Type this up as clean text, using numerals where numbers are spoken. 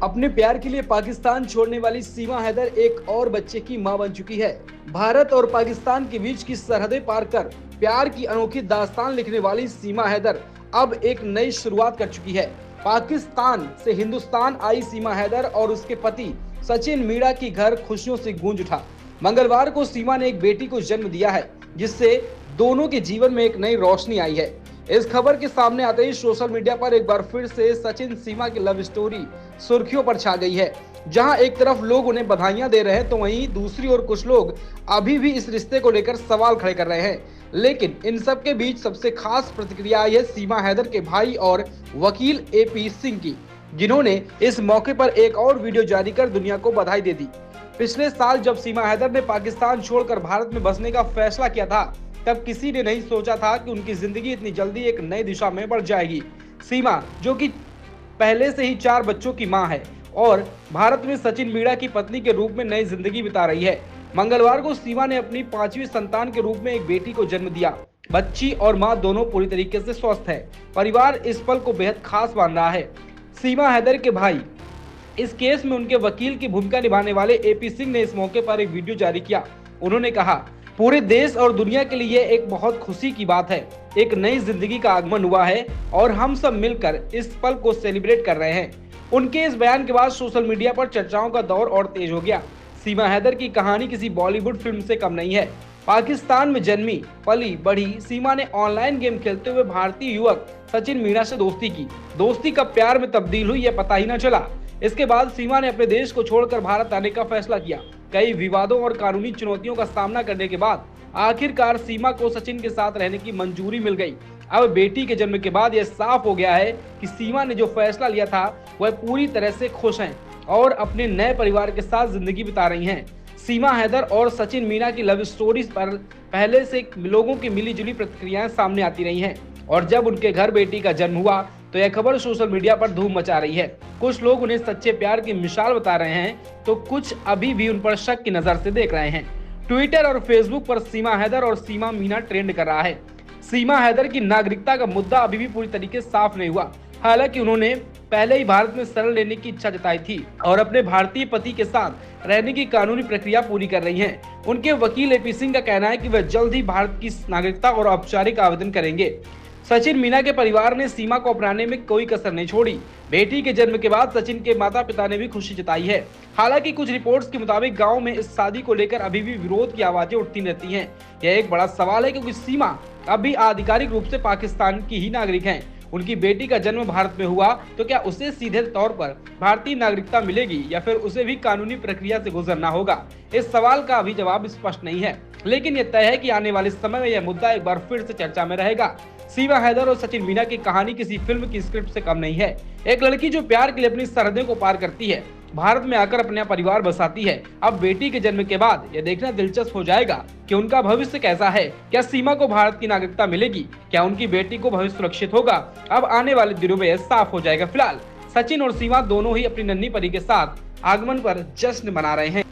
अपने प्यार के लिए पाकिस्तान छोड़ने वाली सीमा हैदर एक और बच्चे की मां बन चुकी है। भारत और पाकिस्तान के बीच की सरहदें पार कर प्यार की अनोखी दास्तान लिखने वाली सीमा हैदर अब एक नई शुरुआत कर चुकी है। पाकिस्तान से हिंदुस्तान आई सीमा हैदर और उसके पति सचिन मीणा की घर खुशियों से गूंज उठा। मंगलवार को सीमा ने एक बेटी को जन्म दिया है, जिससे दोनों के जीवन में एक नई रोशनी आई है। इस खबर के सामने आते ही सोशल मीडिया पर एक बार फिर से सचिन सीमा की लव स्टोरी सुर्खियों पर छा गई है। जहां एक तरफ लोग उन्हें बधाइयां दे रहे हैं, तो वहीं दूसरी ओर कुछ लोग अभी भी इस रिश्ते को लेकर सवाल खड़े कर रहे हैं। लेकिन इन सब के बीच सबसे खास प्रतिक्रिया आई है सीमा हैदर के भाई और वकील AP सिंह की, जिन्होंने इस मौके पर एक और वीडियो जारी कर दुनिया को बधाई दे दी। पिछले साल जब सीमा हैदर ने पाकिस्तान छोड़कर भारत में बसने का फैसला किया था, तब किसी ने नहीं सोचा था कि उनकी जिंदगी इतनी जल्दी एक नई दिशा में बढ़ जाएगी। सीमा, जो कि पहले से ही 4 बच्चों की मां है और भारत में सचिन मीणा की पत्नी के रूप में नई जिंदगी बिता रही है। मंगलवार को सीमा ने अपनी 5वीं संतान के रूप में एक बेटी को जन्म दिया। बच्ची और मां दोनों पूरी तरीके से स्वस्थ है। परिवार इस पल को बेहद खास मान रहा है। सीमा हैदर के भाई, इस केस में उनके वकील की भूमिका निभाने वाले AP सिंह ने इस मौके पर एक वीडियो जारी किया। उन्होंने कहा, पूरे देश और दुनिया के लिए एक बहुत खुशी की बात है। एक नई जिंदगी का आगमन हुआ है और हम सब मिलकर इस पल को सेलिब्रेट कर रहे हैं। उनके इस बयान के बाद सोशल मीडिया पर चर्चाओं का दौर और तेज हो गया। सीमा हैदर की कहानी किसी बॉलीवुड फिल्म से कम नहीं है। पाकिस्तान में जन्मी पली बढ़ी सीमा ने ऑनलाइन गेम खेलते हुए भारतीय युवक सचिन मीणा से दोस्ती की। दोस्ती कब प्यार में तब्दील हुई, यह पता ही न चला। इसके बाद सीमा ने अपने देश को छोड़कर भारत आने का फैसला किया। कई विवादों और कानूनी चुनौतियों का सामना करने के बाद आखिरकार सीमा को सचिन के साथ रहने की मंजूरी मिल गई। अब बेटी के जन्म के बाद यह साफ हो गया है कि सीमा ने जो फैसला लिया था वह पूरी तरह से खुश हैं और अपने नए परिवार के साथ जिंदगी बिता रही हैं। सीमा हैदर और सचिन मीणा की लव स्टोरीज पर पहले से लोगों की मिलीजुली प्रतिक्रियाएं सामने आती रही हैं और जब उनके घर बेटी का जन्म हुआ तो यह खबर सोशल मीडिया पर धूम मचा रही है। कुछ लोग उन्हें सच्चे प्यार की मिसाल बता रहे हैं, तो कुछ अभी भी उन पर शक की नजर से देख रहे हैं। ट्विटर और फेसबुक पर सीमा हैदर और सीमा मीणा ट्रेंड कर रहा है। सीमा हैदर की नागरिकता का मुद्दा अभी भी पूरी तरीके से साफ नहीं हुआ। हालांकि उन्होंने पहले ही भारत में शरण लेने की इच्छा जताई थी और अपने भारतीय पति के साथ रहने की कानूनी प्रक्रिया पूरी कर रही हैं। उनके वकील AP सिंह का कहना है कि वह जल्द ही भारत की नागरिकता और औपचारिक आवेदन करेंगे। सचिन मीणा के परिवार ने सीमा को अपनाने में कोई कसर नहीं छोड़ी। बेटी के जन्म के बाद सचिन के माता पिता ने भी खुशी जताई है। हालांकि कुछ रिपोर्ट्स के मुताबिक गांव में इस शादी को लेकर अभी भी विरोध की आवाजें उठती रहती हैं। यह एक बड़ा सवाल है, क्योंकि सीमा अभी आधिकारिक रूप से पाकिस्तान की ही नागरिक हैं। उनकी बेटी का जन्म भारत में हुआ तो क्या उसे सीधे तौर पर भारतीय नागरिकता मिलेगी या फिर उसे भी कानूनी प्रक्रिया से गुजरना होगा? इस सवाल का अभी जवाब स्पष्ट नहीं है, लेकिन यह तय है कि आने वाले समय में यह मुद्दा एक बार फिर से चर्चा में रहेगा। सीमा हैदर और सचिन मीणा की कहानी किसी फिल्म की स्क्रिप्ट से कम नहीं है। एक लड़की जो प्यार के लिए अपनी सरहदें को पार करती है, भारत में आकर अपना परिवार बसाती है। अब बेटी के जन्म के बाद यह देखना दिलचस्प हो जाएगा कि उनका भविष्य कैसा है। क्या सीमा को भारत की नागरिकता मिलेगी? क्या उनकी बेटी को भविष्य सुरक्षित होगा? अब आने वाले दिनों में यह साफ हो जाएगा। फिलहाल सचिन और सीमा दोनों ही अपनी नन्ही परी के साथ आगमन पर जश्न मना रहे हैं।